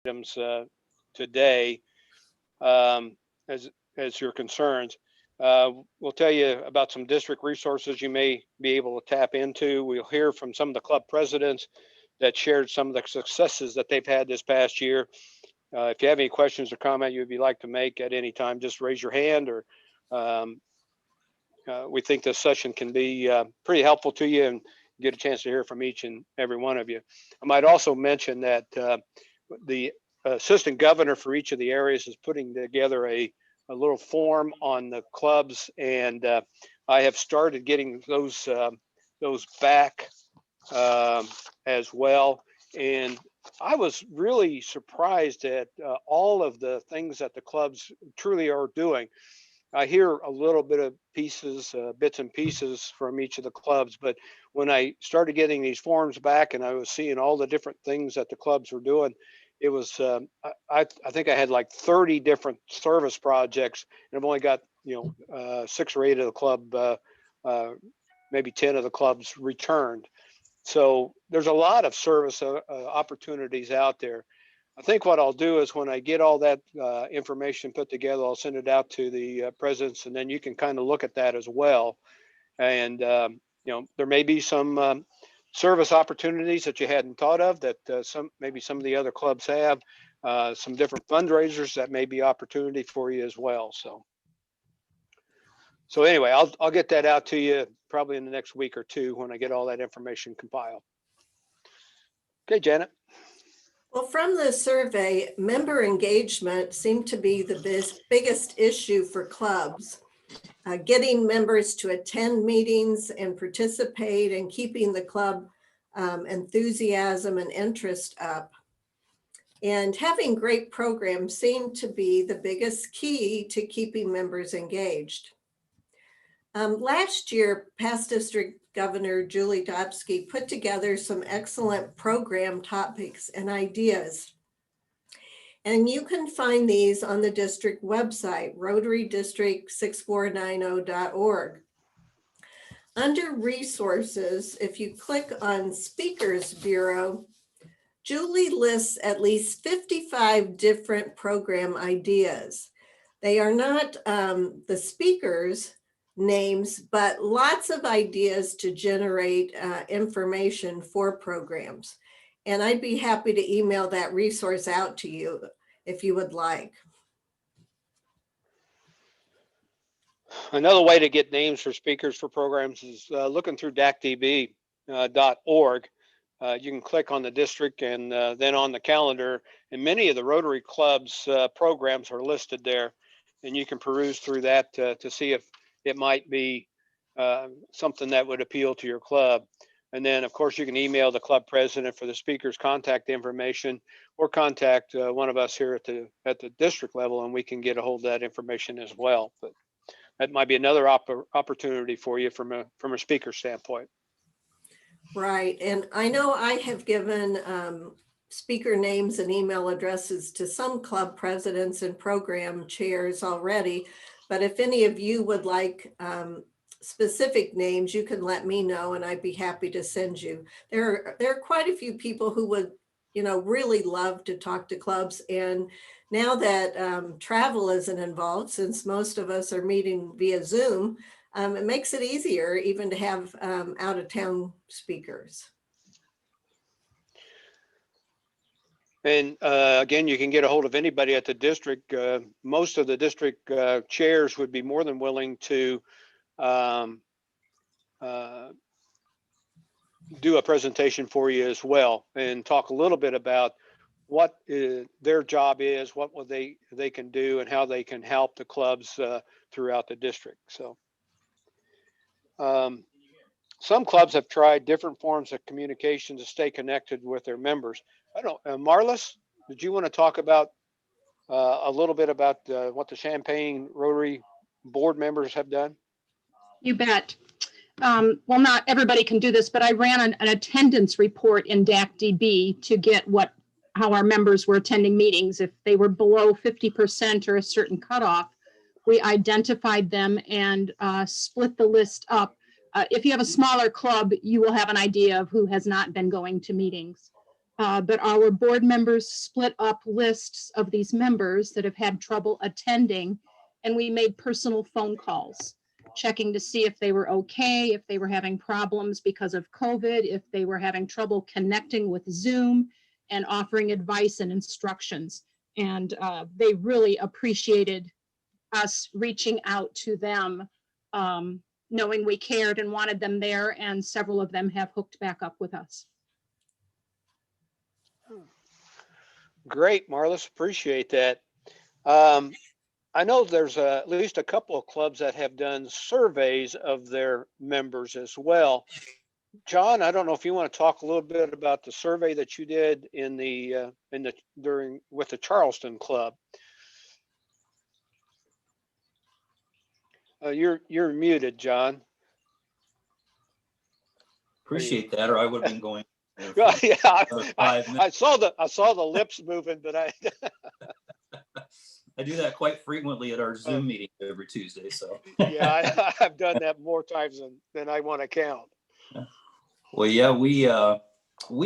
items today as your concerns. We'll tell you about some district resources you may be able to tap into. We'll hear from some of the club presidents that shared some of the successes that they've had this past year. If you have any questions or comment you'd like to make at any time, just raise your hand, or we think this session can be pretty helpful to you and get a chance to hear from each and every one of you. I might also mention that the assistant governor for each of the areas is putting together a little form on the clubs, and I have started getting those back as well. And I was really surprised at all of the things that the clubs truly are doing. I hear a little bit of pieces, bits and pieces from each of the clubs, but when I started getting these forms back and I was seeing all the different things that the clubs were doing, it was, I think I had like 30 different service projects, and I've only got, 6 or 8 of the club, maybe 10 of the clubs returned. So there's a lot of service opportunities out there. I think what I'll do is when I get all that information put together, I'll send it out to the presidents, and then you can kind of look at that as well. And, there may be some service opportunities that you hadn't thought of that maybe some of the other clubs have, some different fundraisers that may be opportunity for you as well. So anyway, I'll get that out to you probably in the next week or two when I get all that information compiled. Okay, Janet. Well, from the survey, member engagement seemed to be the biggest issue for clubs. Getting members to attend meetings and participate, and keeping the club enthusiasm and interest up. And having great programs seemed to be the biggest key to keeping members engaged. Last year, past district Governor Julie Dobsky put together some excellent program topics and ideas. And you can find these on the district website, rotarydistrict6490.org. Under resources, if you click on Speakers Bureau, Julie lists at least 55 different program ideas. They are not the speakers' names, but lots of ideas to generate information for programs. And I'd be happy to email that resource out to you if you would like. Another way to get names for speakers for programs is looking through dacdb.org. You can click on the district and then on the calendar, and many of the Rotary Club's programs are listed there, and you can peruse through that to see if it might be something that would appeal to your club. And then, of course, you can email the club president for the speaker's contact information, or contact one of us here at the district level, and we can get a hold of that information as well. But that might be another opportunity for you from a speaker standpoint. Right, and I know I have given speaker names and email addresses to some club presidents and program chairs already, but if any of you would like specific names, you can let me know and I'd be happy to send you. There are quite a few people who would, really love to talk to clubs. And now that travel isn't involved, since most of us are meeting via Zoom, it makes it easier even to have out-of-town speakers. And again, you can get a hold of anybody at the district. Most of the district chairs would be more than willing to do a presentation for you as well, and talk a little bit about what their job is, what they can do, and how they can help the clubs throughout the district. So some clubs have tried different forms of communication to stay connected with their members. I don't, Marlis, did you want to talk about a little bit about what the Champaign Rotary board members have done? You bet. Well, not everybody can do this, but I ran an attendance report in DACDB to get how our members were attending meetings. If they were below 50% or a certain cutoff, we identified them and split the list up. If you have a smaller club, you will have an idea of who has not been going to meetings. but our board members split up lists of these members that have had trouble attending, and we made personal phone calls, checking to see if they were okay, if they were having problems because of COVID, if they were having trouble connecting with Zoom, and offering advice and instructions. And they really appreciated us reaching out to them, knowing we cared and wanted them there, and several of them have hooked back up with us. Great, Marlis, appreciate that. I know there's at least a couple of clubs that have done surveys of their members as well. John, I don't know if you want to talk a little bit about the survey that you did with the Charleston Club. You're muted, John. Appreciate that, or I would have been going. Yeah, I saw the lips moving, but I I do that quite frequently at our Zoom meeting every Tuesday. So yeah, I've done that more times than I want to count. Well, yeah, we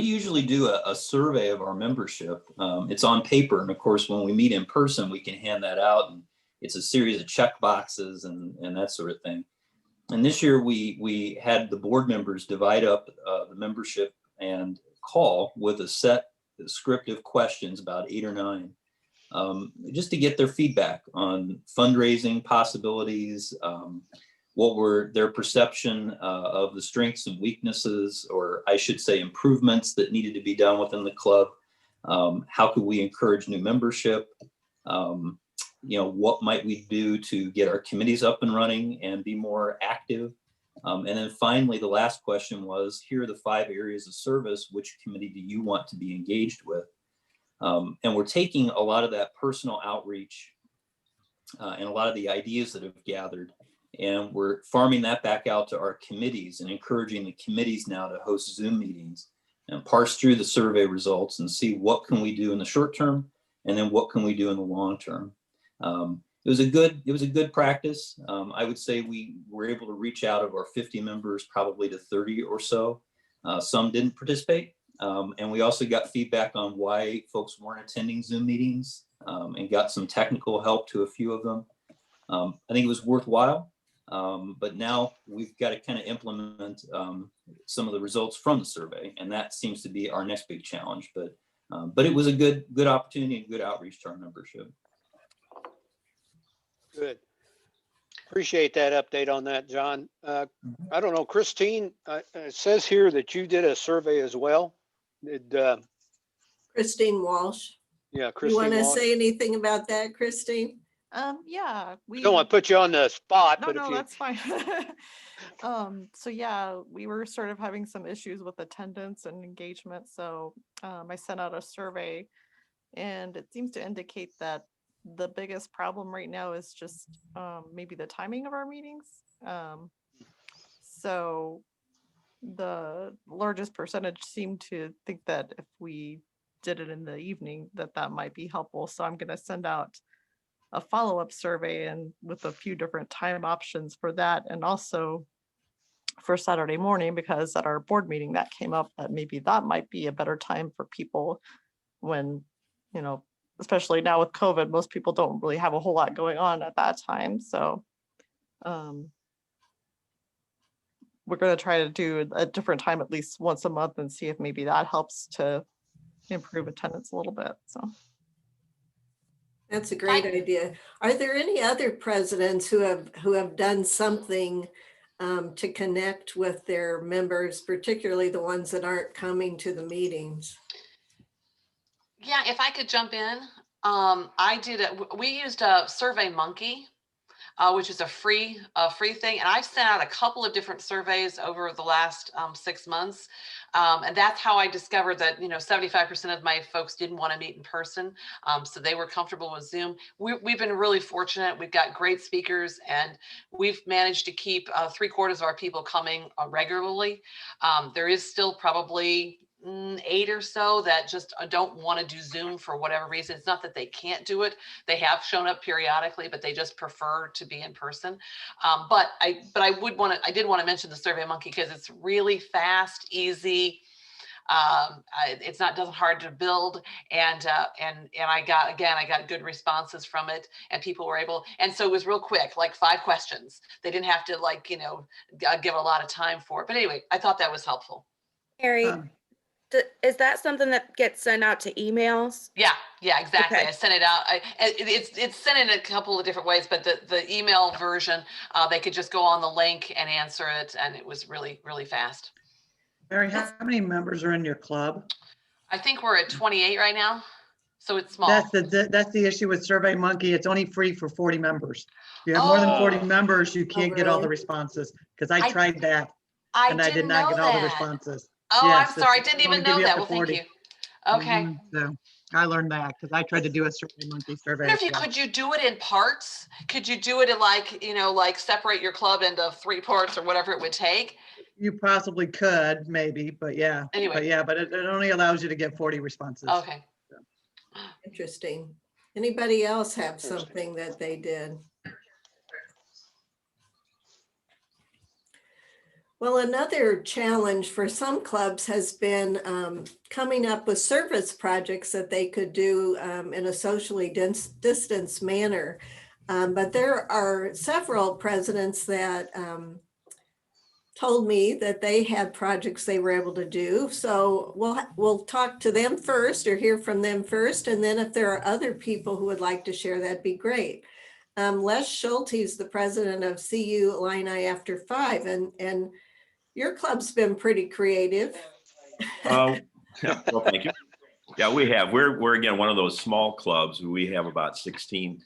usually do a survey of our membership. It's on paper, and of course, when we meet in person, we can hand that out, and it's a series of check boxes and that sort of thing. And this year, we had the board members divide up the membership and call with a set descriptive questions, about 8 or 9, just to get their feedback on fundraising possibilities, what were their perception of the strengths and weaknesses, or I should say improvements that needed to be done within the club. How could we encourage new membership? What might we do to get our committees up and running and be more active? And then finally, the last question was, here are the 5 areas of service. Which committee do you want to be engaged with? And we're taking a lot of that personal outreach and a lot of the ideas that have gathered, and we're farming that back out to our committees and encouraging the committees now to host Zoom meetings and parse through the survey results and see what can we do in the short term, and then what can we do in the long term. It was a good practice. I would say we were able to reach out of our 50 members probably to 30 or so. Some didn't participate. And we also got feedback on why folks weren't attending Zoom meetings, and got some technical help to a few of them. I think it was worthwhile, but now we've got to kind of implement some of the results from the survey, and that seems to be our next big challenge. But it was a good opportunity and good outreach to our membership. Good. Appreciate that update on that, John. I don't know, Christine, it says here that you did a survey as well. Christine Walsh. Yeah, Christine. You want to Walsh. say anything about that, Christine? Yeah, I don't want to put you on the spot, no, but no, if you, that's fine. So yeah, we were sort of having some issues with attendance and engagement. So I sent out a survey, and it seems to indicate that the biggest problem right now is just maybe the timing of our meetings. So the largest percentage seemed to think that if we did it in the evening, that might be helpful. So I'm going to send out a follow-up survey and with a few different time options for that, and also for Saturday morning, because at our board meeting that came up that maybe that might be a better time for people when, especially now with COVID, most people don't really have a whole lot going on at that time. So we're going to try to do a different time at least once a month and see if maybe that helps to improve attendance a little bit. So that's a great idea. Are there any other presidents who have done something to connect with their members, particularly the ones that aren't coming to the meetings? Yeah, if I could jump in, we used a Survey Monkey, which is a free thing. And I've sent out a couple of different surveys over the last 6 months. And that's how I discovered that, 75% of my folks didn't want to meet in person. So they were comfortable with Zoom. We've been really fortunate. We've got great speakers, and we've managed to keep 3/4 of our people coming regularly. There is still probably 8 or so that just don't want to do Zoom for whatever reason. It's not that they can't do it. They have shown up periodically, but they just prefer to be in person. But I did want to mention the Survey Monkey because it's really fast, easy. It's not doesn't hard to build, and I got good responses from it, and people were able, and so it was real quick, like 5 questions. They didn't have to give a lot of time for it. But anyway, I thought that was helpful. Harry, Um, is that something that gets sent out to emails? Yeah, exactly. Okay. I sent it out. It's sent in a couple of different ways, but the email version, they could just go on the link and answer it, and it was really, really fast. Mary, how many members are in your club? I think we're at 28 right now, so it's small. That's the issue with SurveyMonkey. It's only free for 40 members. If you have more than 40 Oh. members, you can't get all the really? responses, because I tried that and I did didn't not know get all the that. responses. Oh, Yes, I'm sorry. I it's didn't only even give know you up that. to Well, thank 40. you. Okay. So I learned that because I tried to do a SurveyMonkey survey. I wonder if as well. could you do it in parts? Could you do it in like separate your club into 3 parts or whatever it would take? You possibly could, maybe, but yeah. Anyway. But it only allows you to get 40 responses. Okay. Interesting. Anybody else have something that they did? Well, another challenge for some clubs has been coming up with service projects that they could do in a socially distanced manner. But there are several presidents that told me that they had projects they were able to do. So we'll talk to them first or hear from them first. And then if there are other people who would like to share, that'd be great. Les Schulte is the president of CU Illini After 5, and your club's been pretty creative. Well, thank you. Yeah, we have. We're again one of those small clubs. We have about 16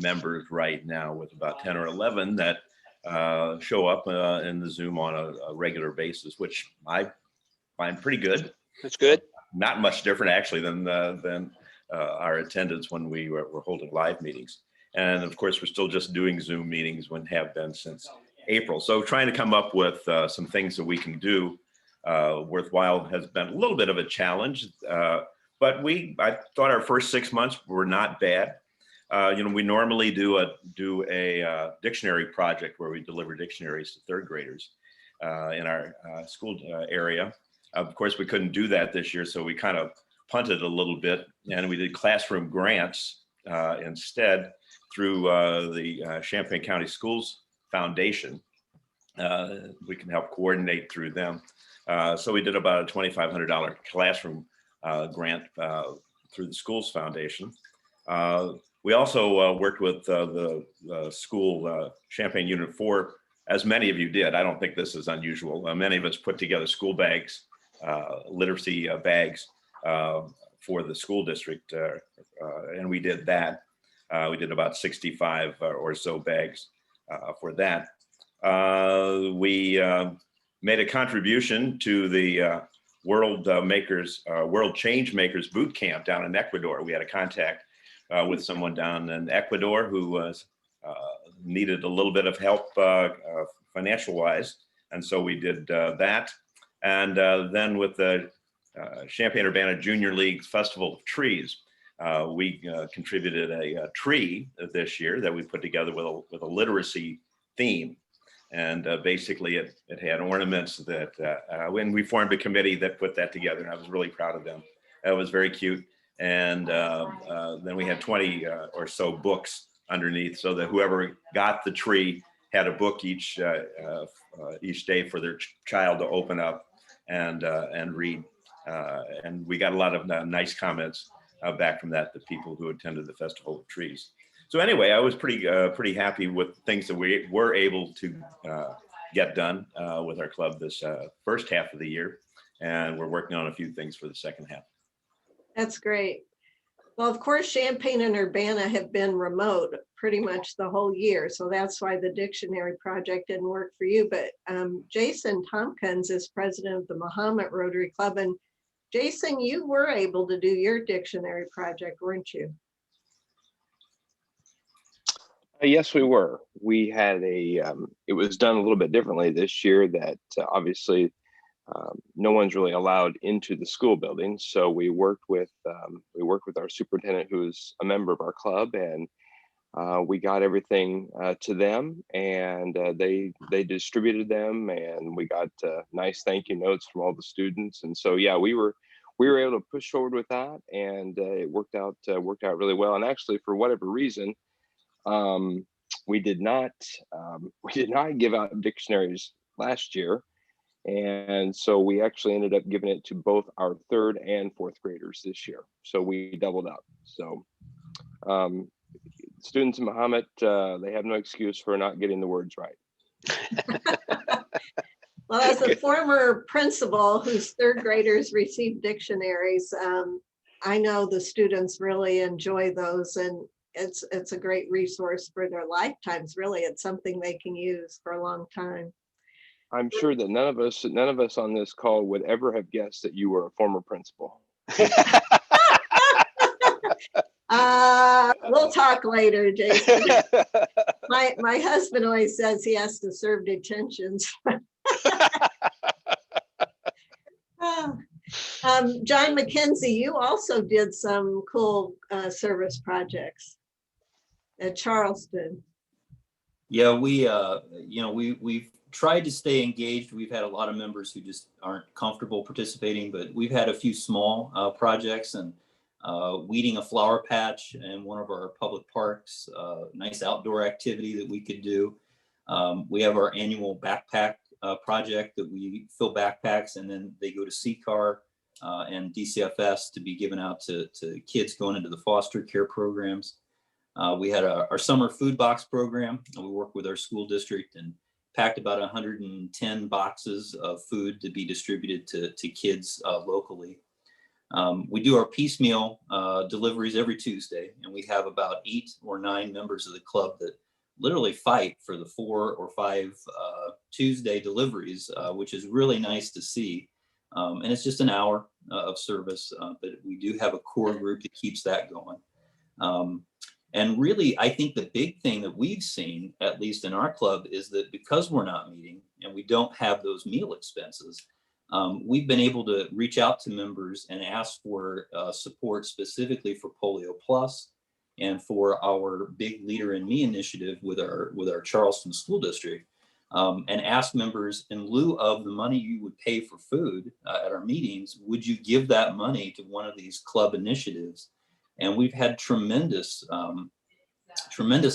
members right now, with about 10 or 11 that show up in the Zoom on a regular basis, which I find pretty good. That's good. Not much different actually than our attendance when we were holding live meetings. And of course, we're still just doing Zoom meetings, when have been since April. So trying to come up with some things that we can do worthwhile has been a little bit of a challenge. But I thought our first 6 months were not bad. We normally do a dictionary project where we deliver dictionaries to 3rd graders in our school area. Of course, we couldn't do that this year, so we kind of punted a little bit, and we did classroom grants instead through the Champaign County Schools Foundation. We can help coordinate through them. So we did about a $2,500 classroom grant through the Schools Foundation. We also worked with the school Champaign Unit 4, as many of you did. I don't think this is unusual. Many of us put together school bags, literacy bags for the school district, and we did that. We did about 65 or so bags for that. We made a contribution to the World Change Makers Boot Camp down in Ecuador. We had a contact with someone down in Ecuador who was needed a little bit of help financial wise. And so we did that. And then with the Champaign-Urbana Junior League Festival of Trees, we contributed a tree this year that we put together with a literacy theme. And basically it had ornaments that, when we formed a committee that put that together, and I was really proud of them. It was very cute. And then we had 20 or so books underneath, so that whoever got the tree had a book each day for their child to open up and read. And we got a lot of nice comments back from that, the people who attended the Festival of Trees. So anyway, I was pretty happy with things that we were able to get done with our club this first half of the year. And we're working on a few things for the second half. That's great. Well, of course, Champaign and Urbana have been remote pretty much the whole year. So that's why the dictionary project didn't work for you. But Jason Tompkins is president of the Mahomet Rotary Club. And Jason, you were able to do your dictionary project, weren't you? Yes, we were. We had it was done a little bit differently this year, that obviously no one's really allowed into the school building. So we worked with our superintendent, who's a member of our club, and we got everything to them, and they distributed them, and we got nice thank you notes from all the students. And so yeah, we were able to push forward with that, and it worked out really well. And actually, for whatever reason, we did not give out dictionaries last year, and so we actually ended up giving it to both our 3rd and 4th graders this year. So we doubled up. So students in Mahomet, they have no excuse for not getting the words right. Well, as a former principal whose 3rd graders received dictionaries, I know the students really enjoy those, and it's a great resource for their lifetimes. Really, it's something they can use for a long time. I'm sure that none of us on this call would ever have guessed that you were a former principal. We'll talk later, Jason. My husband always says he has to serve detentions. John McKenzie, you also did some cool service projects at Charleston. Yeah, we've tried to stay engaged. We've had a lot of members who just aren't comfortable participating, but we've had a few small projects, and weeding a flower patch in one of our public parks, nice outdoor activity that we could do. We have our annual backpack project that we fill backpacks, and then they go to CCAR and DCFS to be given out to kids going into the foster care programs. We had our summer food box program. We worked with our school district and packed about 110 boxes of food to be distributed to kids locally. We do our piecemeal deliveries every Tuesday, and we have about 8 or 9 members of the club that literally fight for the 4 or 5 Tuesday deliveries, which is really nice to see. And it's just an hour of service, but we do have a core group that keeps that going. And really, I think the big thing that we've seen, at least in our club, is that because we're not meeting and we don't have those meal expenses, we've been able to reach out to members and ask for support specifically for Polio Plus and for our Big Leader in Me initiative with our Charleston School District, and ask members, in lieu of the money you would pay for food at our meetings, would you give that money to one of these club initiatives? And we've had tremendous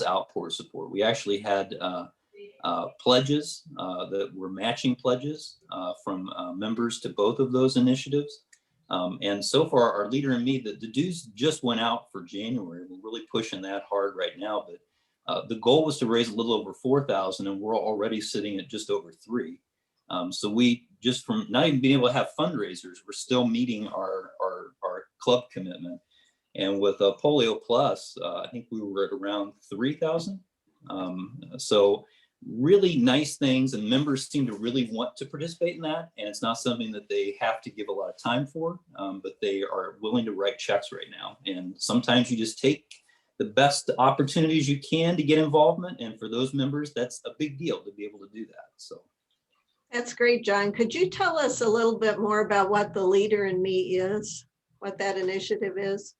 outpour support. We actually had pledges that were matching pledges from members to both of those initiatives. And so far, our Leader in Me, the dues just went out for January. We're really pushing that hard right now. But the goal was to raise a little over 4,000, and we're already sitting at just over 3. So we just, from not even being able to have fundraisers, we're still meeting our club commitment. And with Polio Plus, I think we were at around 3,000. So really nice things, and members seem to really want to participate in that. And it's not something that they have to give a lot of time for, but they are willing to write checks right now. And sometimes you just take the best opportunities you can to get involvement. And for those members, that's a big deal to be able to do that. So. That's great, John. Could you tell us a little bit more about what the Leader in Me is, what that initiative is?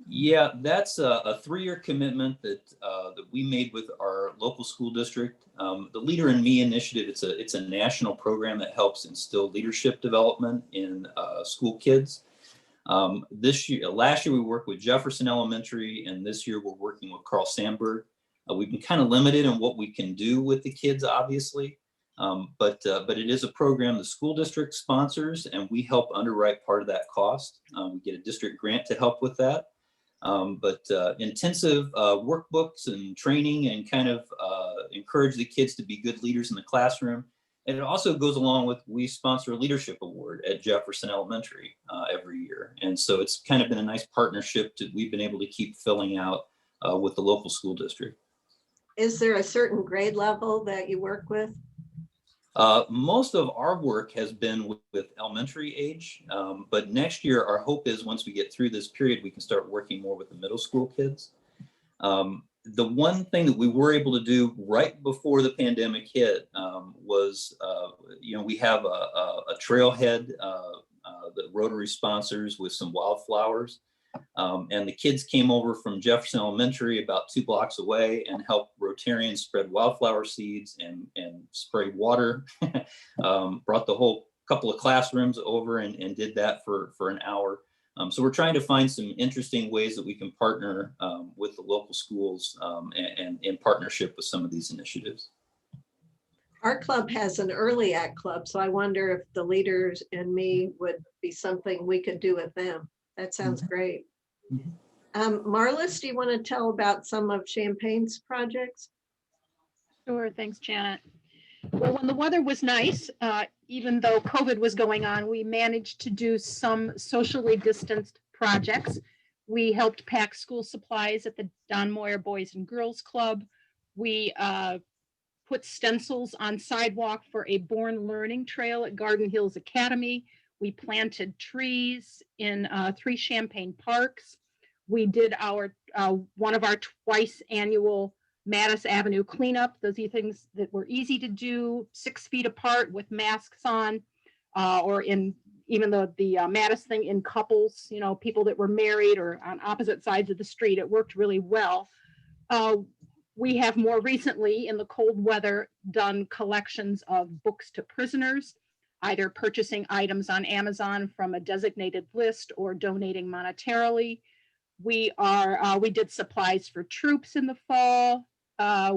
Yeah, that's a 3-year commitment that we made with our local school district. The Leader in Me initiative, it's a national program that helps instill leadership development in school kids. Last year we worked with Jefferson Elementary, and this year we're working with Carl Sandburg. We've been kind of limited in what we can do with the kids, obviously, but it is a program the school district sponsors, and we help underwrite part of that cost. We get a district grant to help with that. But intensive workbooks and training, and kind of encourage the kids to be good leaders in the classroom. And it also goes along with, we sponsor a leadership award at Jefferson Elementary every year. And so it's kind of been a nice partnership that we've been able to keep filling out with the local school district. Is there a certain grade level that you work with? Most of our work has been with elementary age, but next year our hope is, once we get through this period, we can start working more with the middle school kids. The one thing that we were able to do right before the pandemic hit was, we have a trailhead that Rotary sponsors with some wildflowers. And the kids came over from Jefferson Elementary about 2 blocks away and helped Rotarians spread wildflower seeds and spray water. Brought the whole couple of classrooms over and did that for an hour. So we're trying to find some interesting ways that we can partner with the local schools and in partnership with some of these initiatives. Our club has an early act club, so I wonder if the leaders and me would be something we could do with them. That sounds great. Marlis, do you want to tell about some of Champagne's projects? Sure, thanks, Janet. Well, when the weather was nice, even though COVID was going on, we managed to do some socially distanced projects. We helped pack school supplies at the Don Moyer Boys and Girls Club. We put stencils on sidewalk for a Born Learning Trail at Garden Hills Academy. We planted trees in 3 Champagne parks. We did our one of our twice annual Mattis Avenue cleanup. Those are things that were easy to do, 6 feet apart with masks on, or in even the Mattis thing in couples, you know, people that were married or on opposite sides of the street. It worked really well. We have more recently, in the cold weather, done collections of books to prisoners, either purchasing items on Amazon from a designated list or donating monetarily. We did supplies for troops in the fall.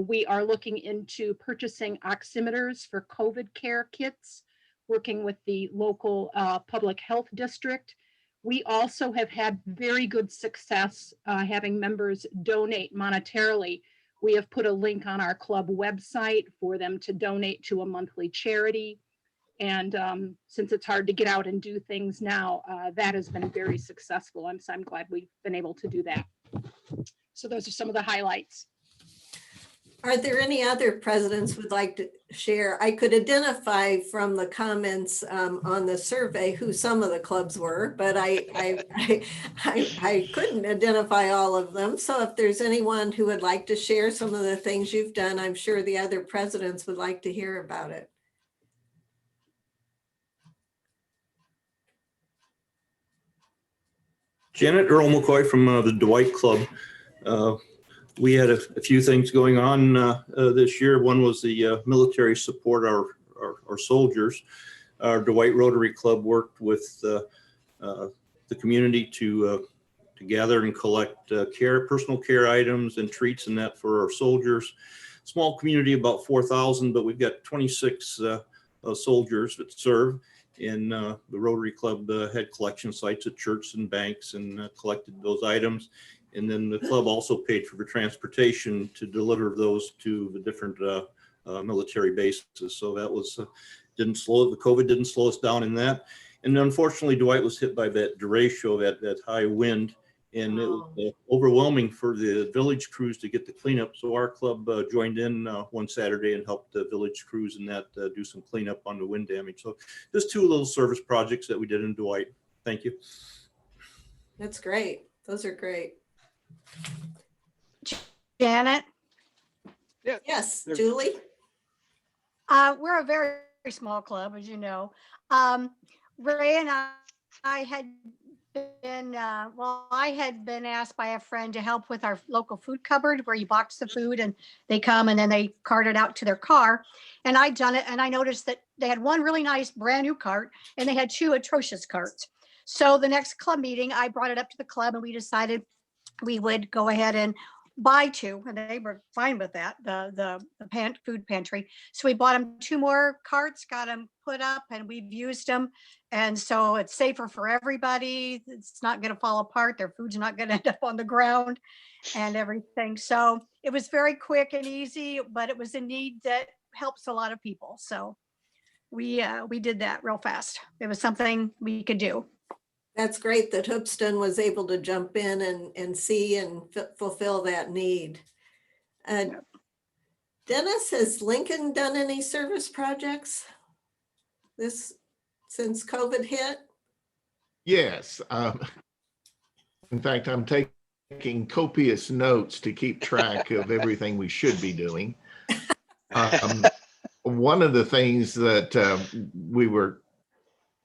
We are looking into purchasing oximeters for COVID care kits, working with the local public health district. We also have had very good success having members donate monetarily. We have put a link on our club website for them to donate to a monthly charity. And since it's hard to get out and do things now, that has been very successful. So I'm glad we've been able to do that. So those are some of the highlights. Are there any other presidents would like to share? I could identify from the comments on the survey who some of the clubs were, but I couldn't identify all of them. So if there's anyone who would like to share some of the things you've done, I'm sure the other presidents would like to hear about it. Janet, Earl McCoy from the Dwight Club. We had a few things going on this year. One was the military support our soldiers. Our Dwight Rotary Club worked with the community to gather and collect personal care items and treats and that for our soldiers. Small community, about 4,000, but we've got 26 soldiers that serve. And the Rotary Club had collection sites at churches and banks and collected those items. And then the club also paid for the transportation to deliver those to the different military bases. So that was, the COVID didn't slow us down in that. And unfortunately, Dwight was hit by that derecho, that high wind. And it was overwhelming for the village crews to get the cleanup. So our club joined in one Saturday and helped the village crews and that do some cleanup on the wind damage. So just 2 little service projects that we did in Dwight. Thank you. That's great. Those are great. Janet? Yeah. Yes, Julie? We're a very small club, as you know. Ray and I had been asked by a friend to help with our local food cupboard where you box the food and they come and then they cart it out to their car. And I'd done it and I noticed that they had one really nice brand new cart and they had 2 atrocious carts. So the next club meeting, I brought it up to the club and we decided we would go ahead and buy 2, and they were fine with that, the food pantry. So we bought them 2 more carts, got them put up, and we've used them. And so it's safer for everybody. It's not going to fall apart. Their food's not going to end up on the ground and everything. So it was very quick and easy, but it was a need that helps a lot of people. So we did that real fast. It was something we could do. That's great that Hoopston was able to jump in and see and fulfill that need. Dennis, has Lincoln done any service projects since COVID hit? Yes. In fact, I'm taking copious notes to keep track of everything we should be doing. One of the things that we were,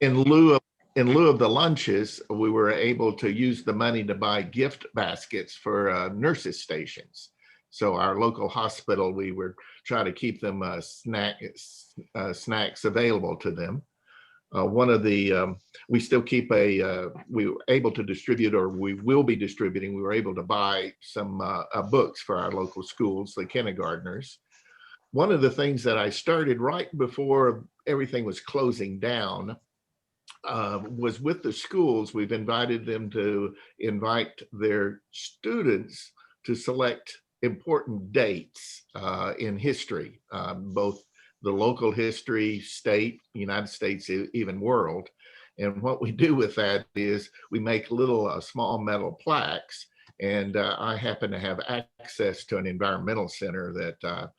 in lieu of in lieu of the lunches, we were able to use the money to buy gift baskets for nurses' stations. So our local hospital, we were trying to keep them snacks available to them. One of the, we still keep we were able to distribute, or we will be distributing, we were able to buy some books for our local schools, the kindergartners. One of the things that I started right before everything was closing down was with the schools. We've invited them to invite their students to select important dates in history, both the local history, state, United States, even world. And what we do with that is we make little small metal plaques. And I happen to have access to an environmental center that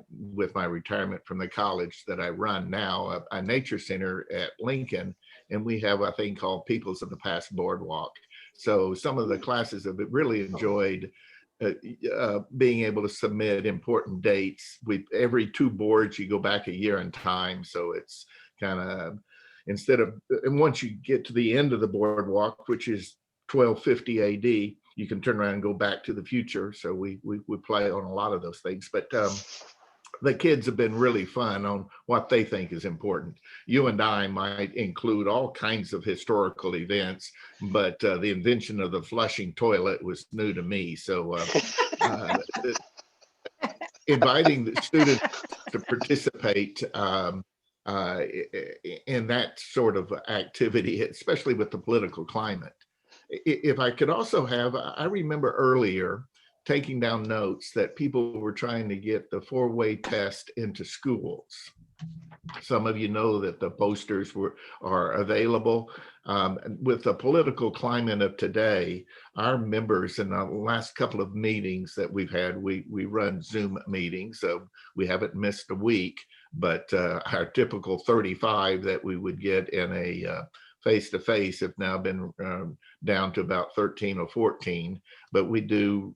with my retirement from the college that I run now, a nature center at Lincoln. And we have a thing called Peoples of the Past Boardwalk. So some of the classes have really enjoyed being able to submit important dates. Every 2 boards, you go back a year in time. So it's kind of, and once you get to the end of the boardwalk, which is 1250 AD, you can turn around and go back to the future. So we play on a lot of those things, but the kids have been really fun on what they think is important. You and I might include all kinds of historical events, but the invention of the flushing toilet was new to me. So inviting the students to participate in that sort of activity, especially with the political climate. If I could also have, I remember earlier taking down notes that people were trying to get the 4-way test into schools. Some of you know that the posters are available. With the political climate of today, our members in the last couple of meetings that we've had, we run Zoom meetings, so we haven't missed a week, but our typical 35 that we would get in a face-to-face have now been down to about 13 or 14, but we do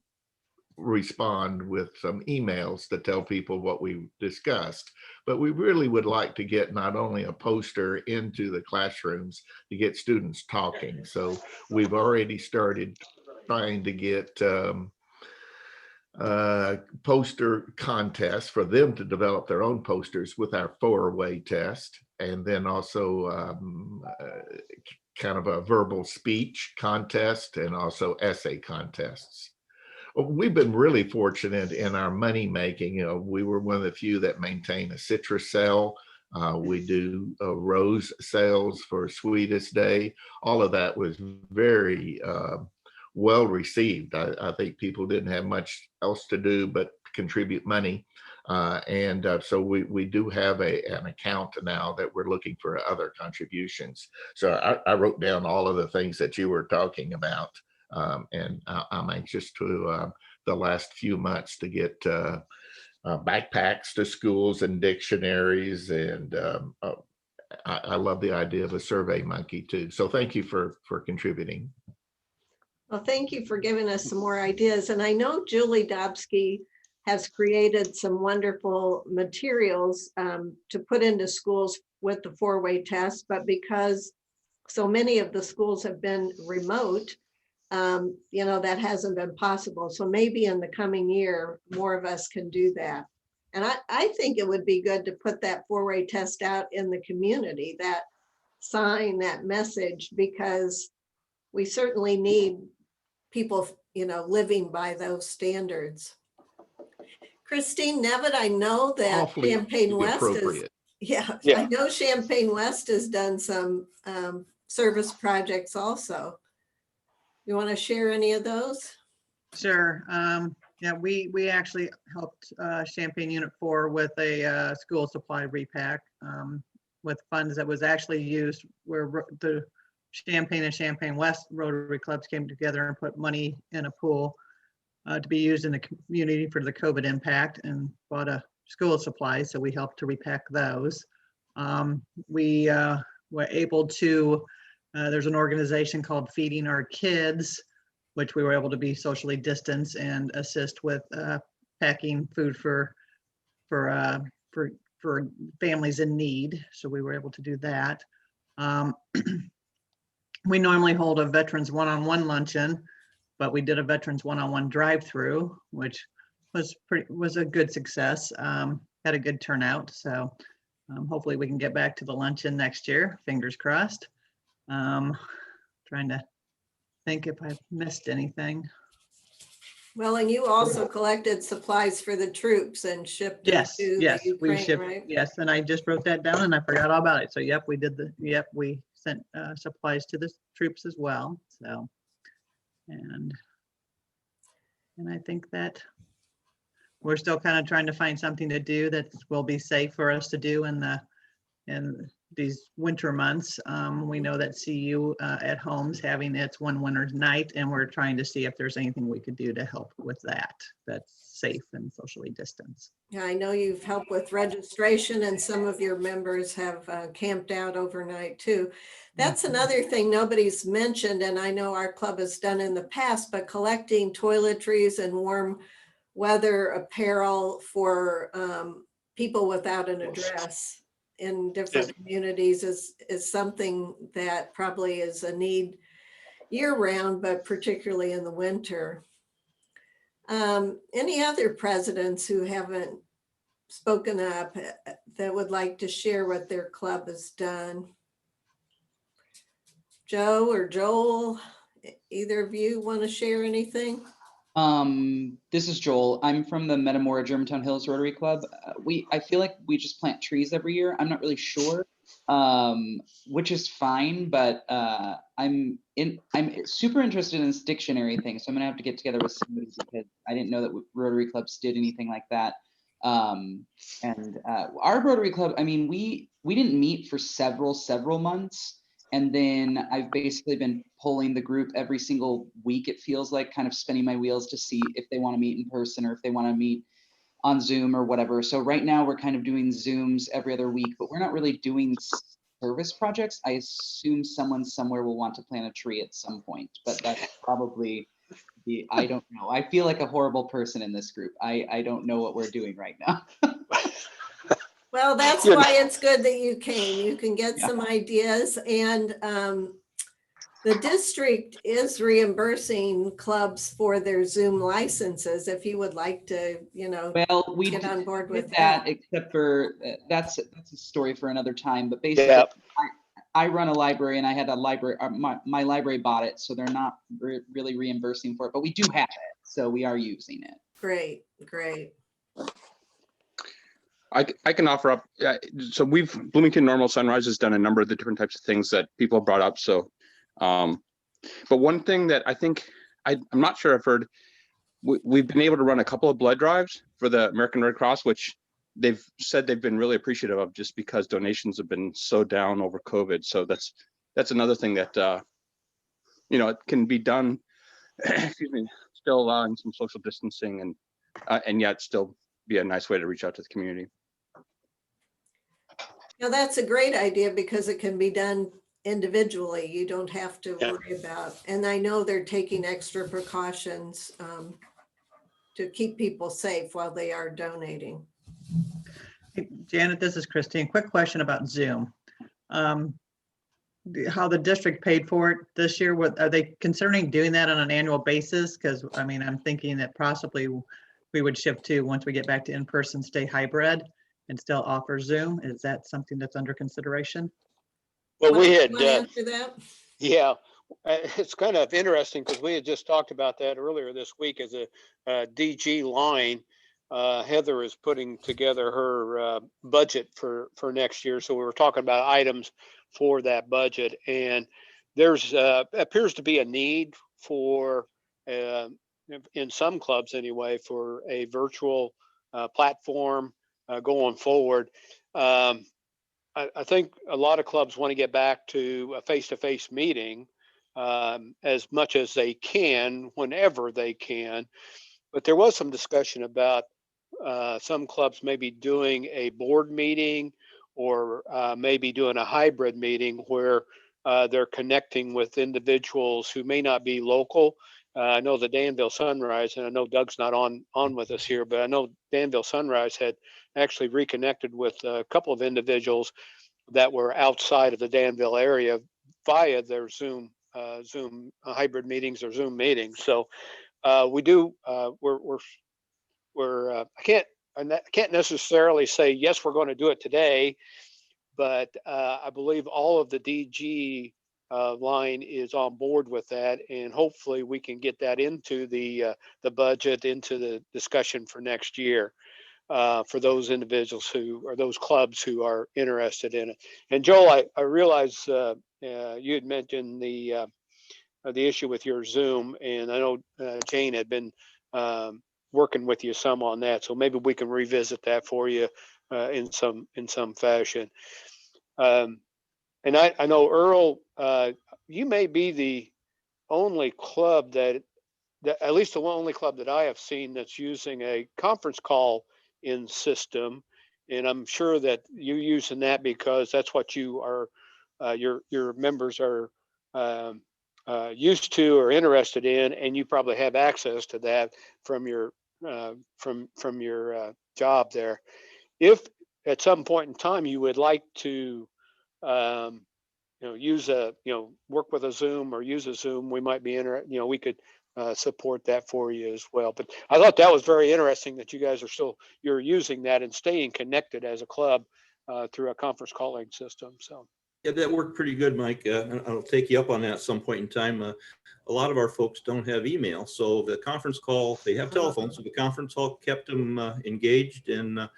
respond with some emails to tell people what we discussed. But we really would like to get not only a poster into the classrooms to get students talking. So we've already started trying to get poster contests for them to develop their own posters with our 4-way test. And then also kind of a verbal speech contest and also essay contests. We've been really fortunate in our money making. You know, we were one of the few that maintain a citrus sale. We do rose sales for Sweetest Day. All of that was very well received. I think people didn't have much else to do but contribute money. So we do have an account now that we're looking for other contributions. So I wrote down all of the things that you were talking about. And I'm anxious to the last few months to get backpacks to schools and dictionaries. And I love the idea of a Survey Monkey too. So thank you for contributing. Well, thank you for giving us some more ideas. And I know Julie Dobsky has created some wonderful materials to put into schools with the 4-way test, but because so many of the schools have been remote, you know, that hasn't been possible. So maybe in the coming year, more of us can do that. And I think it would be good to put that 4-way test out in the community, that sign, that message, because we certainly need people, you know, living by those standards. Christine Nevitt, I know that Awfully Champaign West is, appropriate. yeah, Yeah. I know Champaign West has done some service projects also. You want to share any of those? Sure. Yeah, we actually helped Champaign Unit 4 with a school supply repack with funds that was actually used where the Champaign and Champaign West Rotary clubs came together and put money in a pool to be used in the community for the COVID impact, and bought a school supplies. So we helped to repack those. We were able to, there's an organization called Feeding Our Kids, which we were able to be socially distanced and assist with packing food for families in need. So we were able to do that. we normally hold a veterans one-on-one luncheon, but we did a veterans one-on-one drive-through, which was a good success. Had a good turnout. So hopefully we can get back to the luncheon next year. Fingers crossed. Trying to think if I've missed anything. Well, and you also collected supplies for the troops and shipped them Yes, to the yes, we Ukraine, shipped, right? yes, and I just wrote that down and I forgot all about it. So yep, we sent supplies to the troops as well. So, and I think that we're still kind of trying to find something to do that will be safe for us to do in these winter months. We know that CU at home's having its one winter's night, and we're trying to see if there's anything we could do to help with that, that's safe and socially distanced. Yeah, I know you've helped with registration and some of your members have camped out overnight too. That's another thing nobody's mentioned, and I know our club has done in the past, but collecting toiletries and warm weather apparel for people without an address in different communities is something that probably is a need year round, but particularly in the winter. Any other presidents who haven't spoken up that would like to share what their club has done? Joe or Joel, either of you want to share anything? This is Joel. I'm from the Metamora Germantown Hills Rotary Club. I feel like we just plant trees every year. I'm not really sure, which is fine, but I'm super interested in this dictionary thing. So I'm gonna have to get together with somebody because I didn't know that Rotary clubs did anything like that. Our Rotary club, I mean, we didn't meet for several months. And then I've basically been polling the group every single week, it feels like, kind of spinning my wheels to see if they want to meet in person or if they want to meet on Zoom or whatever. So right now we're kind of doing Zooms every other week, but we're not really doing service projects. I assume someone somewhere will want to plant a tree at some point, but that's probably I don't know. I feel like a horrible person in this group. I don't know what we're doing right now. Well, that's why it's good that you came. You can get some ideas, and the district is reimbursing clubs for their Zoom licenses. If you would like to, well, we get on board with that, except for that's a story for another time. But basically, I run a library, and I had a library. My library bought it, so they're not really reimbursing for it. But we do have it, so we are using it. Great. I can offer up. So Bloomington Normal Sunrise has done a number of the different types of things that people have brought up. So, but one thing that I think I'm not sure I've heard, we've been able to run a couple of blood drives for the American Red Cross, which they've said they've been really appreciative of, just because donations have been so down over COVID. So that's another thing that it can be done. Excuse me, still allowing some social distancing and yet still be a nice way to reach out to the community. Now that's a great idea because it can be done individually. You don't have to worry about, and I know they're taking extra precautions to keep people safe while they are donating. Hey, Janet, this is Christine. Quick question about Zoom. How the district paid for it this year? Are they considering doing that on an annual basis? Because I mean, I'm thinking that possibly we would shift to, once we get back to in-person, stay hybrid and still offer Zoom. Is that something that's under consideration? Well, we had, answer that? Yeah, it's kind of interesting because we had just talked about that earlier this week as a DG line. Heather is putting together her budget for next year. So we were talking about items for that budget, and there's appears to be a need for, in some clubs anyway, for a virtual platform going forward. I think a lot of clubs want to get back to a face-to-face meeting as much as they can, whenever they can. But there was some discussion about some clubs maybe doing a board meeting or maybe doing a hybrid meeting where they're connecting with individuals who may not be local. I know the Danville Sunrise, and I know Doug's not on with us here, but I know Danville Sunrise had actually reconnected with a couple of individuals that were outside of the Danville area via their Zoom hybrid meetings or Zoom meetings. So we do. I can't necessarily say yes, we're going to do it today, but I believe all of the DG line is on board with that, and hopefully we can get that into the budget, into the discussion for next year for those individuals who or those clubs who are interested in it. And Joel, I realize you had mentioned the issue with your Zoom, and I know Jane had been working with you some on that, so maybe we can revisit that for you in some fashion. And I know Earl, you may be the only club that at least the only club that I have seen that's using a conference call in system, and I'm sure that you're using that because that's what you are, your members are used to or interested in, and you probably have access to that from your from your job there. If at some point in time you would like to use work with a Zoom or use a Zoom, we might be we could support that for you as well. But I thought that was very interesting that you guys are you're using that and staying connected as a club through a conference calling system. So yeah, that worked pretty good, Mike. I'll take you up on that at some point in time. A lot of our folks don't have email, so the conference call, they have telephones, so the conference call kept them engaged. And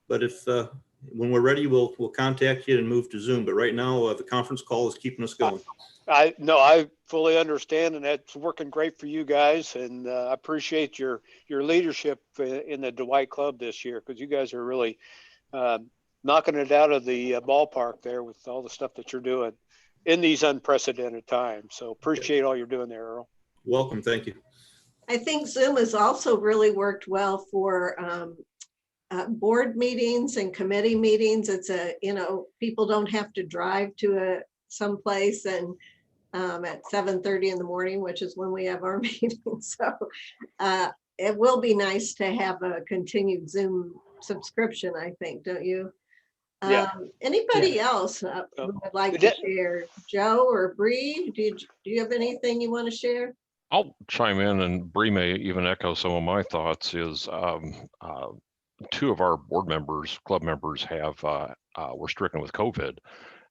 but if when we're ready, we'll contact you and move to Zoom. But right now, the conference call is keeping us going. I fully understand, and that's working great for you guys. And I appreciate your leadership in the Dwight Club this year, because you guys are really knocking it out of the ballpark there with all the stuff that you're doing in these unprecedented times. So appreciate all you're doing there, Earl. Welcome. Thank you. I think Zoom has also really worked well for board meetings and committee meetings. It's people don't have to drive to someplace and at 7:30 in the morning, which is when we have our meeting. So it will be nice to have a continued Zoom subscription, I think, don't you? Yeah. Anybody else who would like to share? Joe or Bree, do you have anything you want to share? I'll chime in, and Bree may even echo some of my thoughts. Is two of our board members, club members, were stricken with COVID,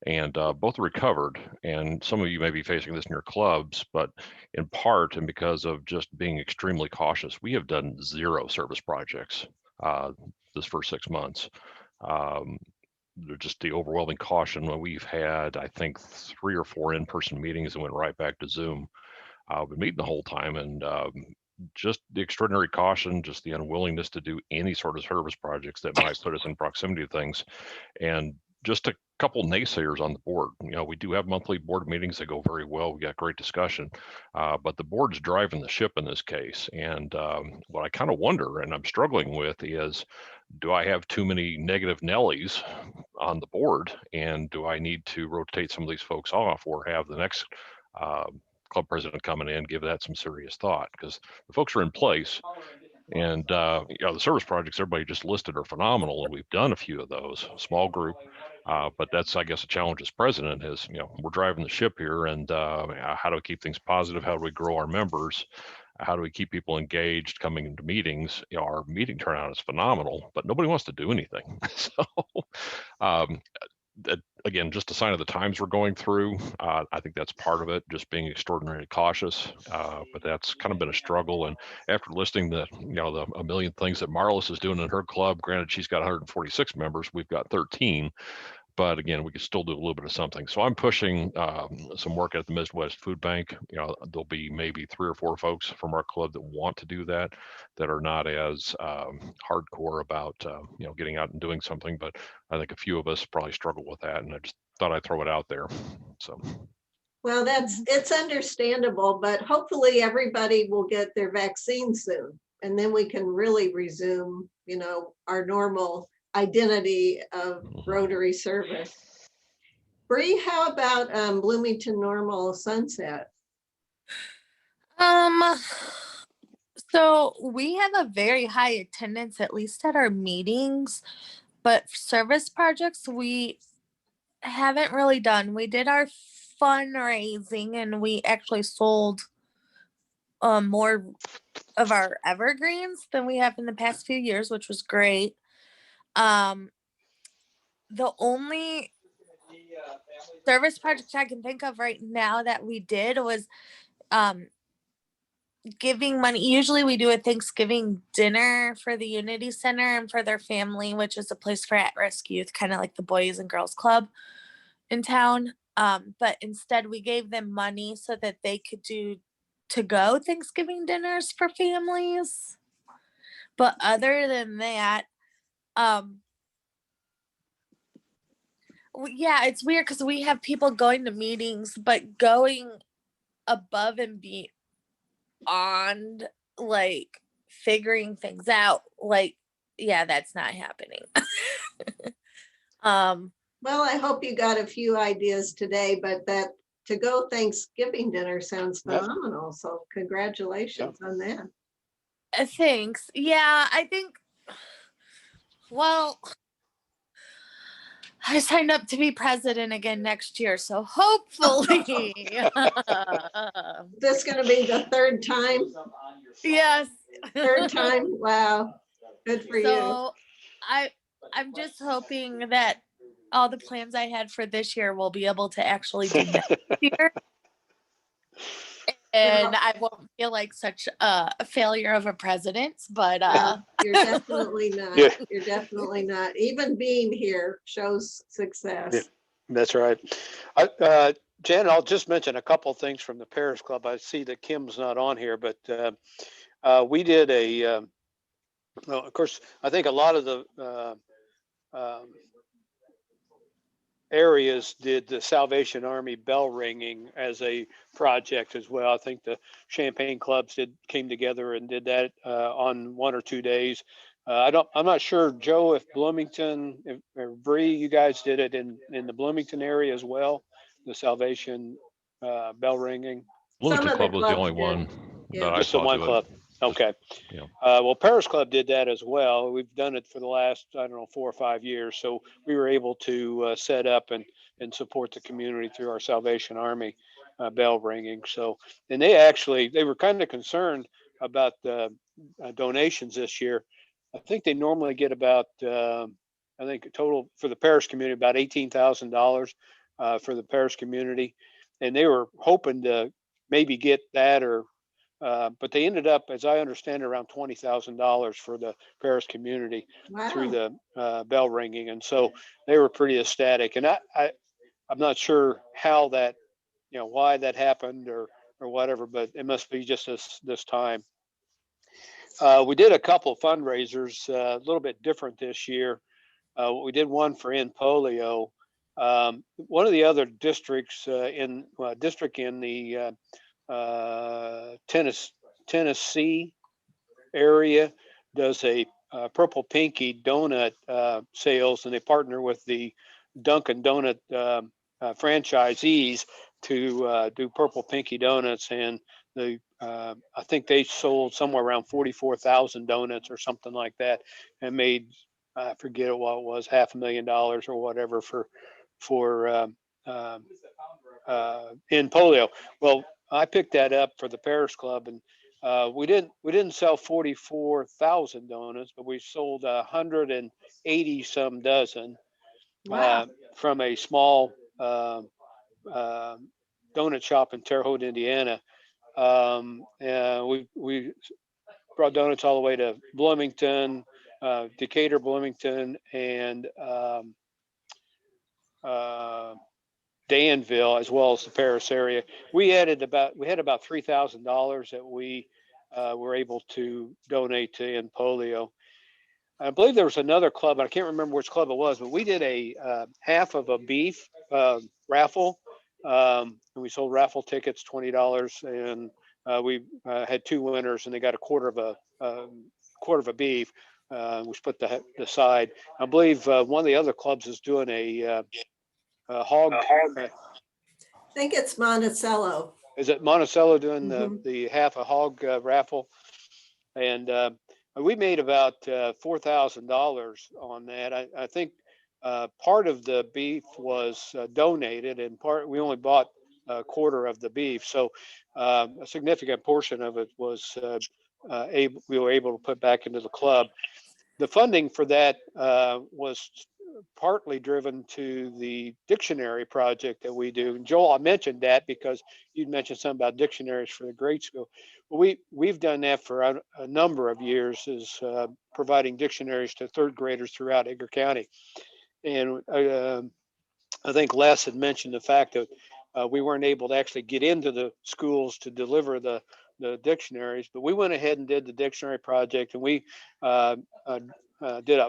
and both recovered. And some of you may be facing this in your clubs, but in part, and because of just being extremely cautious, we have done 0 service projects this first 6 months. Just the overwhelming caution when we've had, I think, 3 or 4 in-person meetings and went right back to Zoom. We've been meeting the whole time, and just the extraordinary caution, just the unwillingness to do any sort of service projects that might put us in proximity to things. And just a couple naysayers on the board. We do have monthly board meetings that go very well. We got great discussion, but the board's driving the ship in this case. And what I kind of wonder, and I'm struggling with, is do I have too many negative Nellies on the board? And do I need to rotate some of these folks off, or have the next club president coming in, give that some serious thought? Because the folks are in place, and the service projects everybody just listed are phenomenal, and we've done a few of those, small group. But that's, I guess, a challenge as president is, we're driving the ship here, and how do we keep things positive? How do we grow our members? How do we keep people engaged coming into meetings? Our meeting turnout is phenomenal, but nobody wants to do anything. So again, just a sign of the times we're going through. I think that's part of it, just being extraordinarily cautious. But that's kind of been a struggle. And after listing the a million things that Marlis is doing in her club, granted she's got 146 members, we've got 13. But again, we could still do a little bit of something. So I'm pushing some work at the Midwest Food Bank. There'll be maybe 3 or 4 folks from our club that want to do that are not as hardcore about getting out and doing something. But I think a few of us probably struggle with that, and I just thought I'd throw it out there. So. Well, it's understandable, but hopefully everybody will get their vaccine soon, and then we can really resume, our normal identity of Rotary service. Bree, how about Bloomington Normal Sunset? So we have a very high attendance, at least at our meetings, but service projects, we haven't really done. We did our fundraising and we actually sold more of our evergreens than we have in the past few years, which was great. The only service project I can think of right now that we did was giving money. Usually we do a Thanksgiving dinner for the Unity Center and for their family, which is a place for at-risk youth, kind of like the Boys and Girls Club in town. But instead we gave them money so that they could do to-go Thanksgiving dinners for families. But other than that, yeah, it's weird because we have people going to meetings, but going above and beyond, like figuring things out, like, yeah, that's not happening. Well, I hope you got a few ideas today, but that to-go Thanksgiving dinner sounds Yep. phenomenal. So congratulations on that. Thanks. Yeah, I think, well, I signed up to be president again next year, so hopefully. This going to be the third time? Yes. Third time? Wow. Good for you. So I'm just hoping that all the plans I had for this year will be able to actually do next year. And I won't feel like such a failure of a president, but you're definitely not. Yeah. You're definitely not. Even being here shows success. Yeah, that's right. Jan, I'll just mention a couple of things from the Paris Club. I see that Kim's not on here, but we did well, of course, I think a lot of the areas did the Salvation Army bell ringing as a project as well. I think the Champaign clubs came together and did that on 1 or 2 days. I'm not sure, Joe, if Bloomington, or Bree, you guys did it in the Bloomington area as well, the Salvation bell ringing. Bloomington Some of the Club was the clubs only did. one Yeah. that I Just the saw one do club. it. Okay. Yeah. Well, Paris Club did that as well. We've done it for the last, I don't know, 4 or 5 years. So we were able to set up and support the community through our Salvation Army bell ringing. So, and they were kind of concerned about the donations this year. I think they normally get about, I think total for the Paris community, about $18,000 for the Paris community. And they were hoping to maybe get that but they ended up, as I understand, around $20,000 for the Paris community through the bell ringing, and so they were pretty ecstatic. And I'm not sure how that, why that happened or whatever, but it must be just this time. We did a couple of fundraisers, a little bit different this year. We did one for End Polio. One of the other districts in the Tennessee area does a Purple Pinky donut sales, and they partner with the Dunkin' Donut franchisees to do Purple Pinky donuts, and I think they sold somewhere around 44,000 donuts or something like that, and made, I forget what it was, $500,000 or whatever for in polio. Well, I picked that up for the Paris Club, and we didn't sell 44,000 donuts, but we sold 180 some dozen from a small donut shop in Terre Haute, Indiana. We brought donuts all the way to Bloomington, Decatur, Bloomington, and Danville, as well as the Paris area. We had about $3,000 that we were able to donate to End Polio. I believe there was another club, I can't remember which club it was, but we did a half of a beef raffle. And we sold raffle tickets, $20, and we had 2 winners, and they got a quarter of a beef. We split the side. I believe one of the other clubs is doing a hog. I think it's Monticello. Is it Monticello doing the half a hog raffle? And we made about $4,000 on that. I think part of the beef was donated, and we only bought a quarter of the beef. So a significant portion of it was we were able to put back into the club. The funding for that was partly driven to the dictionary project that we do. And Joel, I mentioned that because you'd mentioned something about dictionaries for the grade school. Well, we've done that for a number of years, is providing dictionaries to third graders throughout Edgar County. And I think Les had mentioned the fact that we weren't able to actually get into the schools to deliver the dictionaries, but we went ahead and did the dictionary project, and we did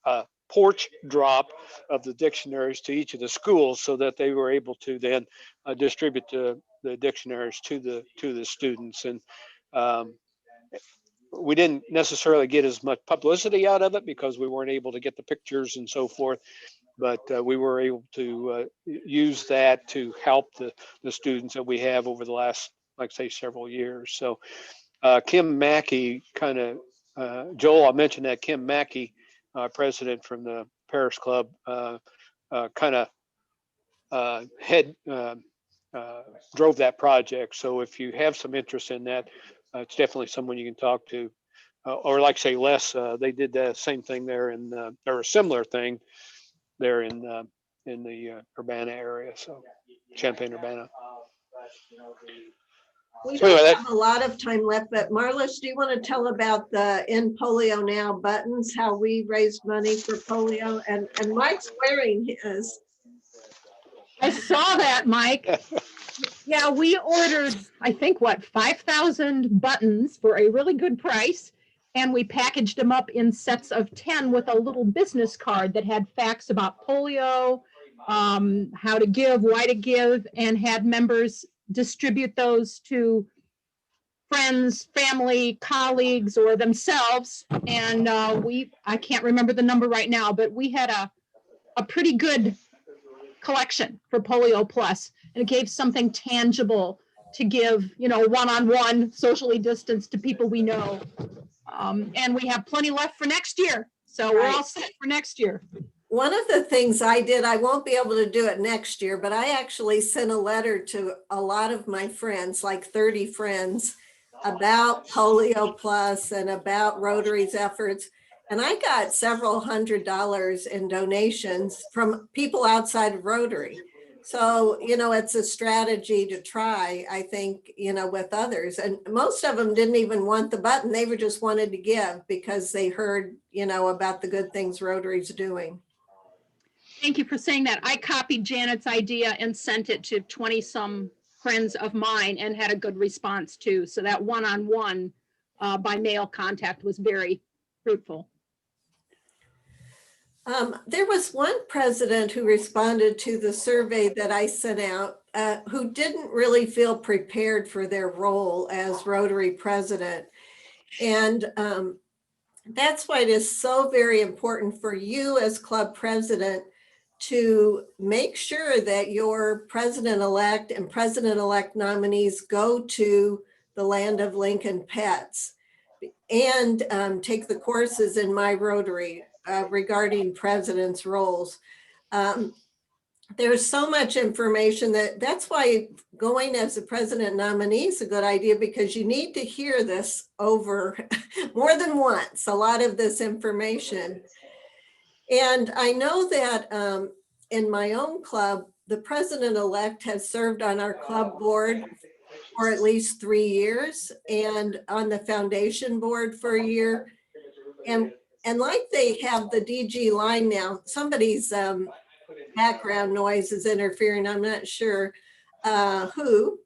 a porch drop of the dictionaries to each of the schools so that they were able to then distribute the dictionaries to the students. And we didn't necessarily get as much publicity out of it because we weren't able to get the pictures and so forth, but we were able to use that to help the students that we have over the last, like say, several years. So Kim Mackey Joel, I mentioned that Kim Mackey, president from the Parish Club, drove that project. So if you have some interest in that, it's definitely someone you can talk to. Or like say Les, they did the same thing there or a similar thing there in the Urbana area, so Champaign-Urbana. We So don't anyway, have a lot of time left, but Marlis, do you want to tell about the End Polio Now buttons, how we raised money for polio? And Mike's wearing his. I saw that, Mike. Yeah, we ordered, I think, 5,000 buttons for a really good price. And we packaged them up in sets of 10 with a little business card that had facts about polio, how to give, why to give, and had members distribute those to friends, family, colleagues, or themselves. And I can't remember the number right now, but we had a pretty good collection for Polio Plus. And it gave something tangible to give, one-on-one, socially distanced to people we know. And we have plenty left for next year. So we're all set for next year. One of the things I did, I won't be able to do it next year, but I actually sent a letter to a lot of my friends, like 30 friends, about Polio Plus and about Rotary's efforts. And I got several $100s in donations from people outside of Rotary. So, it's a strategy to try, I think, with others. And most of them didn't even want the button. They were just wanted to give because they heard, about the good things Rotary's doing. Thank you for saying that. I copied Janet's idea and sent it to 20-some friends of mine and had a good response too. So that one-on-one by mail contact was very fruitful. There was one president who responded to the survey that I sent out who didn't really feel prepared for their role as Rotary president. And that's why it is so very important for you as club president to make sure that your president-elect and president-elect nominees go to the Land of Lincoln Pets and take the courses in My Rotary regarding president's roles. There's so much information that's why going as a president nominee is a good idea, because you need to hear this over more than once, a lot of this information. And I know that in my own club, the president-elect has served on our club board for at least 3 years and on the foundation board for a year. And like they have the DG line now, somebody's background noise is interfering. I'm not sure who,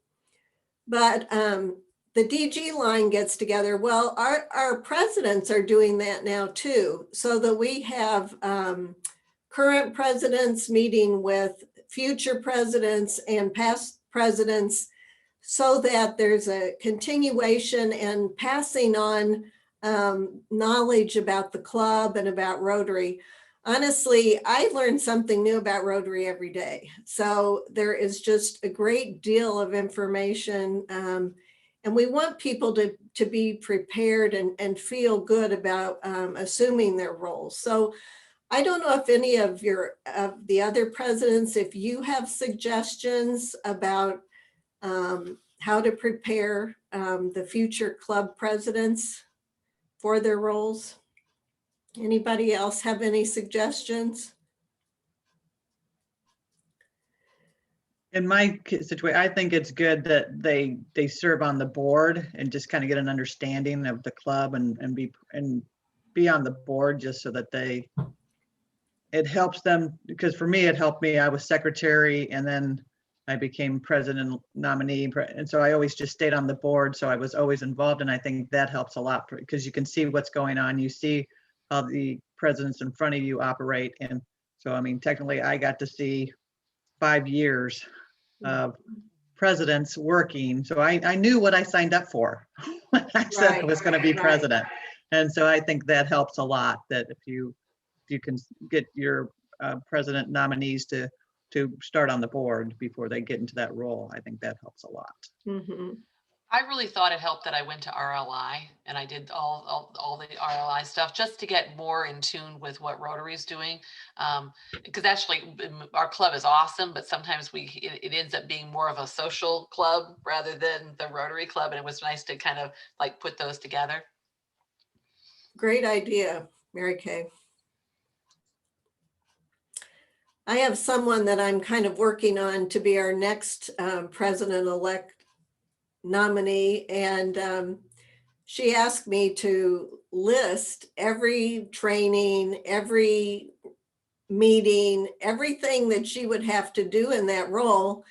but the DG line gets together. Well, our presidents are doing that now too, so that we have current presidents meeting with future presidents and past presidents, so that there's a continuation and passing on knowledge about the club and about Rotary. Honestly, I learn something new about Rotary every day. So there is just a great deal of information. And we want people to be prepared and feel good about assuming their roles. So I don't know if any of the other presidents, if you have suggestions about how to prepare the future club presidents for their roles. Anybody else have any suggestions? In my situation, I think it's good that they serve on the board and just kind of get an understanding of the club and be on the board, just so that it helps them. Because for me, it helped me. I was secretary and then I became president nominee. And so I always just stayed on the board. So I was always involved. And I think that helps a lot because you can see what's going on. You see how the presidents in front of you operate. And so, I mean, technically I got to see 5 years of presidents working. So I knew what I signed up for when I said I was going to be president. And so I think that helps a lot, that if you can get your president nominees to start on the board before they get into that role, I think that helps a lot. Mm-hmm. I really thought it helped that I went to RLI and I did all the RLI stuff just to get more in tune with what Rotary is doing. Because actually our club is awesome, but sometimes it ends up being more of a social club rather than the Rotary club. And it was nice to kind of like put those together. Great idea, Mary Kay. I have someone that I'm kind of working on to be our next president-elect nominee, and she asked me to list every training, every meeting, everything that she would have to do in that role,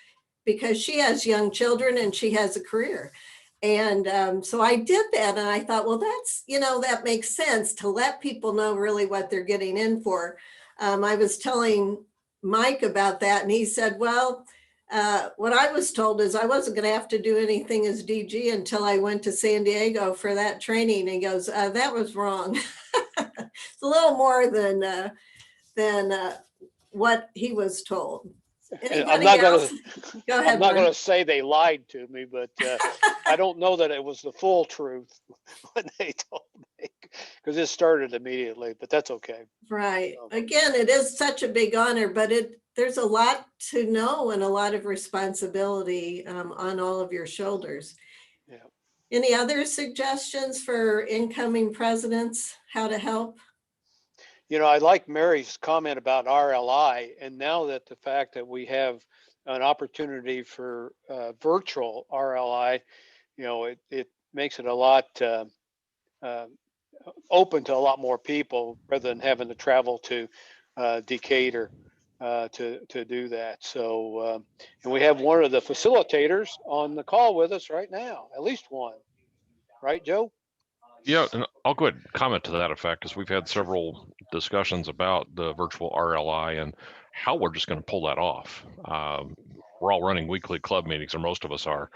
because she has young children and she has a career. And so I did that, and I thought, well, that's, that makes sense to let people know really what they're getting in for. I was telling Mike about that, and he said, well, what I was told is I wasn't going to have to do anything as DG until I went to San Diego for that training. And he goes, that was wrong. It's a little more than what he was told. I'm not going Go ahead, to say they lied to me, but I don't know that it was the full truth when they told me, because it started immediately, but that's okay. Right. Again, it is such a big honor, but there's a lot to know and a lot of responsibility on all of your shoulders. Yeah. Any other suggestions for incoming presidents, how to help? I like Mary's comment about RLI, and now that the fact that we have an opportunity for virtual RLI, it makes it a lot open to a lot more people rather than having to travel to Decatur to do that. So, and we have one of the facilitators on the call with us right now, at least one, right, Joe? Yeah, and I'll go ahead and comment to that effect, because we've had several discussions about the virtual RLI and how we're just going to pull that off. We're all running weekly club meetings, or most of us are,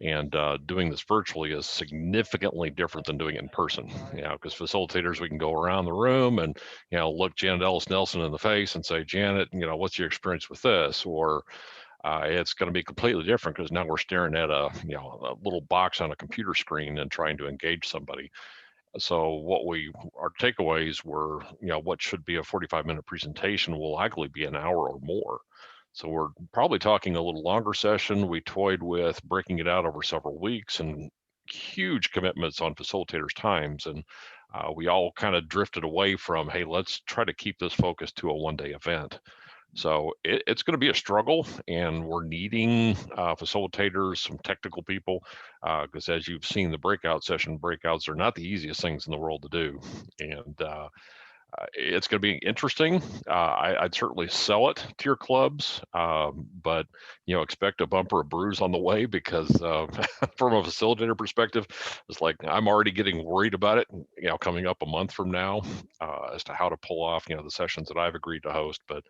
and doing this virtually is significantly different than doing it in person. Because facilitators, we can go around the room and look Janet Ellis-Nelson in the face and say, Janet, what's your experience with this? Or it's going to be completely different because now we're staring at a little box on a computer screen and trying to engage somebody. So our takeaways were, what should be a 45-minute presentation will likely be an hour or more. So we're probably talking a little longer session. We toyed with breaking it out over several weeks, and huge commitments on facilitators' times. And we all kind of drifted away from, hey, let's try to keep this focused to a one-day event. So it's going to be a struggle, and we're needing facilitators, some technical people, because as you've seen the breakouts are not the easiest things in the world to do. And it's going to be interesting. I'd certainly sell it to your clubs, but expect a bump or a bruise on the way, because from a facilitator perspective, it's like I'm already getting worried about it, coming up a month from now, as to how to pull off the sessions that I've agreed to host. But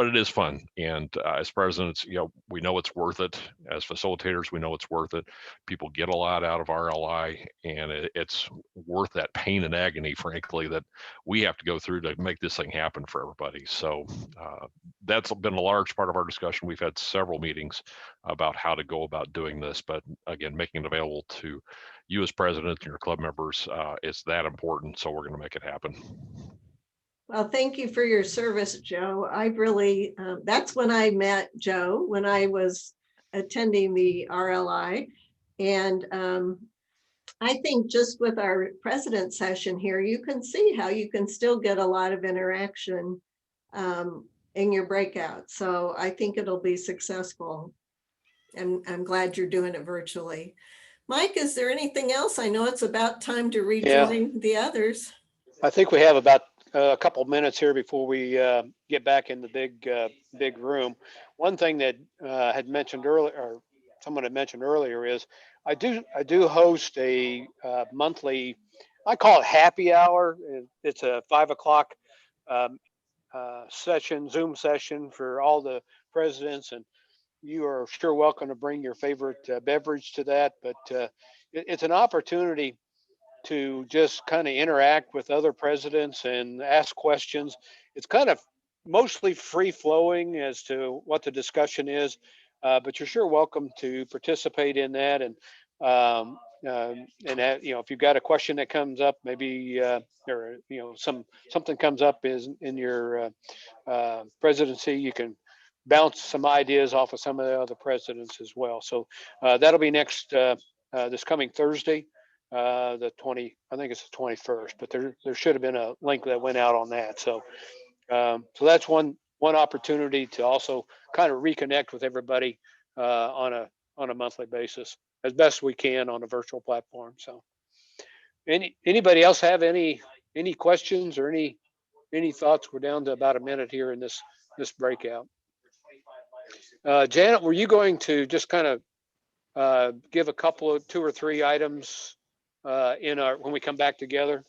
it is fun, and as presidents, we know it's worth it. As facilitators, we know it's worth it. People get a lot out of RLI, and it's worth that pain and agony, frankly, that we have to go through to make this thing happen for everybody. So that's been a large part of our discussion. We've had several meetings about how to go about doing this, but again, making it available to you as president and your club members, it's that important. So we're going to make it happen. Well, thank you for your service, Joe. I really, that's when I met Joe, when I was attending the RLI. And I think just with our president session here, you can see how you can still get a lot of interaction in your breakout. So I think it'll be successful. And I'm glad you're doing it virtually. Mike, is there anything else? I know it's about time to rejoin the others. I think we have about a couple minutes here before we get back in the big room. One thing that had mentioned earlier, or someone had mentioned earlier, is I do host a monthly, I call it happy hour. It's a 5 o'clock session, Zoom session for all the presidents, and you are sure welcome to bring your favorite beverage to that. But it's an opportunity to just kind of interact with other presidents and ask questions. It's kind of mostly free flowing as to what the discussion is, but you're sure welcome to participate in that. And that, if you've got a question that comes up, maybe or something comes up is in your presidency, you can bounce some ideas off of some of the other presidents as well. So that'll be next this coming Thursday. The 20, I think it's the 21st, but there should have been a link that went out on that. So so that's one opportunity to also kind of reconnect with everybody on a monthly basis as best we can on a virtual platform. So anybody else have any questions or any thoughts? We're down to about a minute here in this breakout. Janet, were you going to just kind of give a couple of 2 or 3 items when we come back together?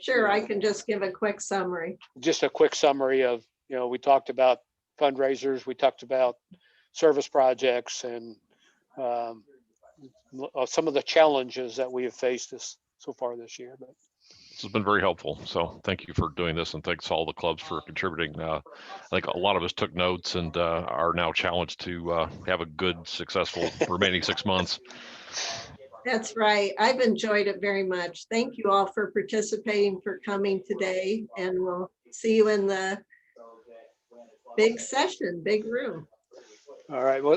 Sure, I can just give a quick summary. Just a quick summary of, we talked about fundraisers, we talked about service projects, and some of the challenges that we have faced so far this year. But this has been very helpful. So thank you for doing this, and thanks to all the clubs for contributing. I think a lot of us took notes and are now challenged to have a good, successful remaining 6 months. That's right. I've enjoyed it very much. Thank you all for participating, for coming today, and we'll see you in the big session, big room. All right. Well,